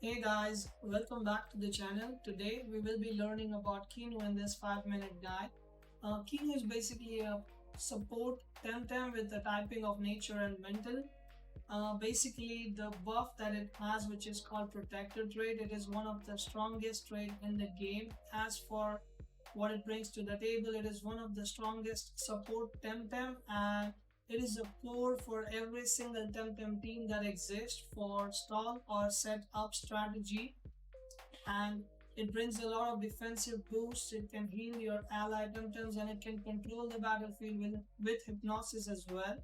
Hey guys, welcome back to the channel. Today we will be learning about Kinu in this 5-minute guide. Kinu is basically a support Temtem with the typing of nature and mental. Basically the buff that it has, which is called protector trait, it is one of the strongest trait in the game. As for what it brings to the table, it is one of the strongest support Temtem, and it is a core for every single Temtem team that exists for stall or set up strategy, and it brings a lot of defensive boosts. It can heal your ally Temtems and it can control the battlefield with hypnosis as well.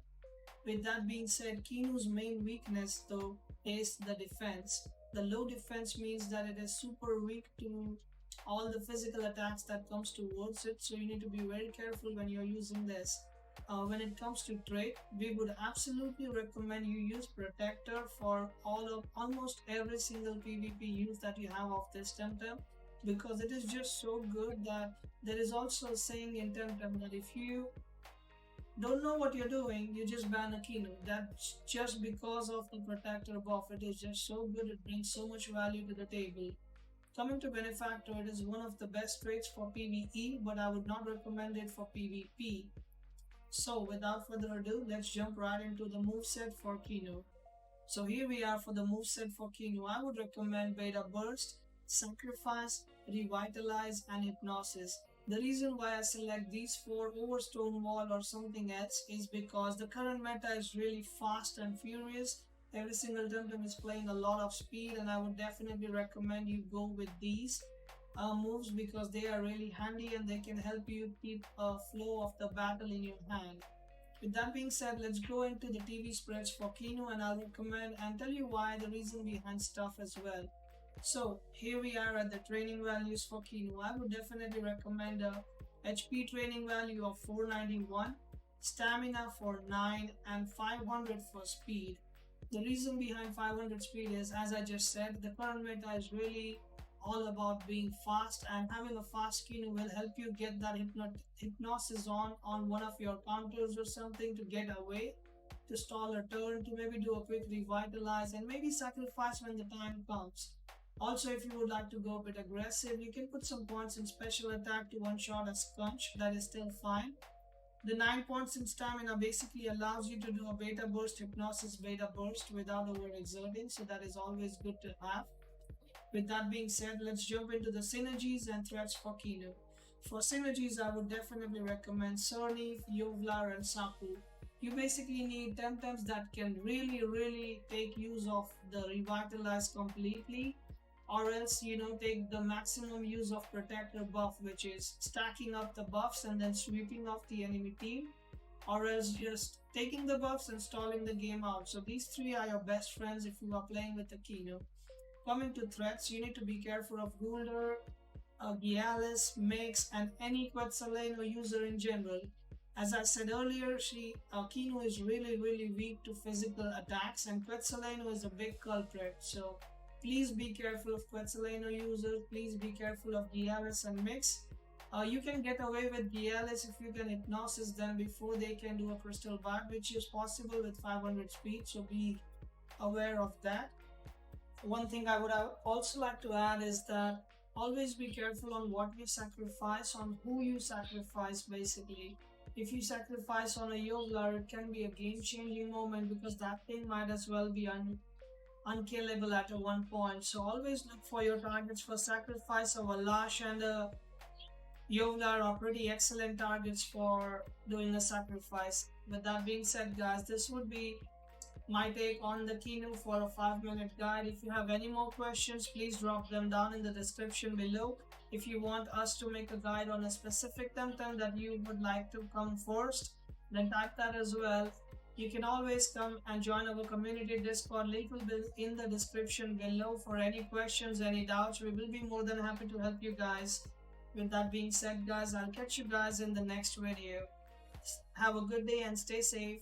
With that being said, Kinu's main weakness though is the defense. The low defense means that it is super weak to all the physical attacks that comes towards it, so you need to be very careful when you're using this. When it comes to trait, we would absolutely recommend you use protector for almost every single PvP use that you have of this Temtem, because it is just so good that there is also a saying in Temtem that if you don't know what you're doing, you just ban a Kinu. That's just because of the protector buff. It is just so good, it brings so much value to the table. Coming to Benefactor, it is one of the best traits for PvE, but I would not recommend it for PvP. So without further ado, let's jump right into the moveset for Kinu. So here we are for the moveset for Kinu. I would recommend Beta Burst, Sacrifice, Revitalize and Hypnosis. The reason why I select these four over Stonewall or something else is because the current meta is really fast and furious. Every single Temtem is playing a lot of speed, and I would definitely recommend you go with these moves because they are really handy and they can help you keep a flow of the battle in your hand. With that being said, let's go into the TV spreads for Kinu, and I'll recommend and tell you why, the reason behind stuff as well. So here we are at the training values for Kinu. I would definitely recommend a HP training value of 491, stamina for 9 and 500 for speed. The reason behind 500 speed is, as I just said, the current meta is really all about being fast, and having a fast Kinu will help you get that hypnosis on one of your counters or something to get away, to stall a turn, to maybe do a quick revitalize and maybe sacrifice when the time comes. Also, if you would like to go a bit aggressive, you can put some points in special attack to one-shot a Skunch. That is still fine. The 9 points in stamina basically allows you to do a beta burst, hypnosis beta burst without overexerting, so that is always good to have. With that being said, let's jump into the synergies and threats for Kinu. For synergies, I would definitely recommend Cerny, Yovlar and Saku. You basically need Temtems that can really take use of the revitalize completely, or else take the maximum use of protector buff, which is stacking up the buffs and then sweeping off the enemy team, or else just taking the buffs and stalling the game out. So these three are your best friends if you are playing with the Kinu. Coming to threats, you need to be careful of Gulder, Gialis, Mix and any Quetzalcoatl user in general. As I said earlier, Kinu is really weak to physical attacks, and Quetzalcoatl is a big culprit. So please be careful of Quetzalcoatl users, please be careful of Gialis and Mix. You can get away with Gialis if you can hypnosis them before they can do a crystal bar, which is possible with 500 speed, so be aware of that. One thing I would also like to add is that always be careful on what you sacrifice, on who you sacrifice basically. If you sacrifice on a Yoglar, it can be a game-changing moment because that thing might as well be unkillable at one point. So always look for your targets for sacrifice. Of a Lash and a Yoglar are pretty excellent targets for doing a sacrifice. With that being said, guys, this would be my take on the Kinu for a 5-minute guide. If you have any more questions, please drop them down in the description below. If you want us to make a guide on a specific Temtem that you would like to come first, then type that as well. You can always come and join our community Discord. Link will be in the description below for any questions, any doubts. We will be more than happy to help you guys. With that being said, guys, I'll catch you guys in the next video. Have a good day and stay safe.